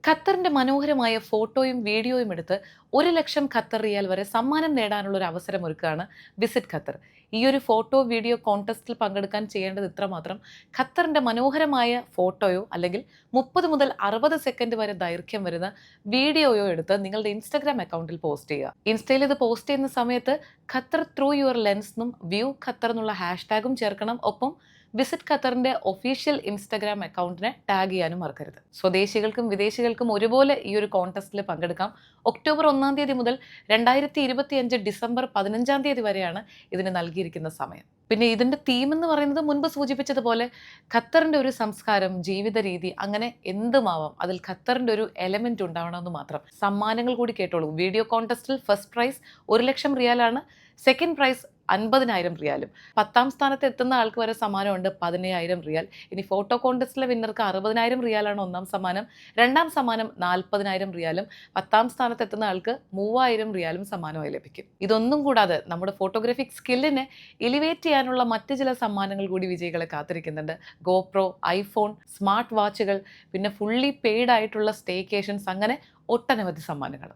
ഖത്തറിന്റെ മനോഹരമായ ഫോട്ടോയും വീഡിയോയും എടുത്ത് 1 ലക്ഷം ഖത്തർ റിയാൽ വരെ സമ്മാനം നേടാനുള്ള ഒരു അവസരം ഒരുക്കുകയാണ് വിസിറ്റ് ഖത്തർ. ഈ ഒരു ഫോട്ടോ വീഡിയോ കോൺടെസ്റ്റിൽ പങ്കെടുക്കാൻ ചെയ്യേണ്ടത് ഇത്രമാത്രം: ഖത്തറിന്റെ മനോഹരമായ ഫോട്ടോയോ അല്ലെങ്കിൽ 30 മുതൽ 60 സെക്കൻഡ് വരെ ദൈർഘ്യം വരുന്ന വീഡിയോയോ എടുത്ത് നിങ്ങളുടെ ഇൻസ്റ്റഗ്രാം അക്കൗണ്ടിൽ പോസ്റ്റ് ചെയ്യുക. ഇൻസ്റ്റയിൽ ഇത് പോസ്റ്റ് ചെയ്യുന്ന സമയത്ത് ഖത്തർ ത്രൂ യുവർ ലെൻസ് എന്നും വ്യൂ ഖത്തർ എന്നുള്ള ഹാഷ്ടാഗും ചേർക്കണം. ഒപ്പം വിസിറ്റ് ഖത്തറിന്റെ ഒഫീഷ്യൽ ഇൻസ്റ്റഗ്രാം അക്കൗണ്ടിനെ ടാഗ് ചെയ്യാനും മറക്കരുത്. സ്വദേശികൾക്കും വിദേശികൾക്കും ഒരുപോലെ ഈ ഒരു കോൺടെസ്റ്റിൽ പങ്കെടുക്കാം. ഒക്ടോബർ 1 മുതൽ 2025 ഡിസംബർ 15 വരെയാണ് ഇതിന് നൽകിയിരിക്കുന്ന സമയം. പിന്നെ ഇതിന്റെ തീം എന്ന് പറയുന്നത് മുൻപ് സൂചിപ്പിച്ചതുപോലെ ഖത്തറിന്റെ ഒരു സംസ്കാരം, ജീവിത രീതി, അങ്ങനെ എന്തുമാവാം. അതിൽ ഖത്തറിന്റെ ഒരു എലമെന്റ് ഉണ്ടാവണമെന്ന് മാത്രം. സമ്മാനങ്ങൾ കൂടി കേട്ടോളൂ. വീഡിയോ കോൺടെസ്റ്റിൽ ഫസ്റ്റ് പ്രൈസ് 1 ലക്ഷം റിയാലാണ്. സെക്കൻഡ് പ്രൈസ് 50,000 റിയാലും. 10ാം സ്ഥാനത്ത് എത്തുന്ന ആൾക്ക് വരെ സമ്മാനമുണ്ട് 15,000 റിയാൽ. ഇനി ഫോട്ടോ കോൺടെസ്റ്റിലെ വിന്നർക്ക് 60,000 റിയാലാണ് ഒന്നാം സമ്മാനം. രണ്ടാം സമ്മാനം 40,000 റിയാലും. 10ാം സ്ഥാനത്ത് എത്തുന്ന ആൾക്ക് 3,000 റിയാലും സമ്മാനമായി ലഭിക്കും. ഇതൊന്നും കൂടാതെ നമ്മുടെ ഫോട്ടോഗ്രാഫിക് സ്കില്ലിനെ എലിവേറ്റ് ചെയ്യാനുള്ള മറ്റ് ചില സമ്മാനങ്ങൾ കൂടി വിജയികളെ കാത്തിരിക്കുന്നുണ്ട്. ഗോപ്രോ, ഐഫോൺ, സ്മാർട്ട് വാച്ചുകൾ, പിന്നെ ഫുള്ളി പെയ്ഡ് ആയിട്ടുള്ള സ്റ്റേക്കേഷൻസ്, അങ്ങനെ ഒട്ടനവധി സമ്മാനങ്ങൾ.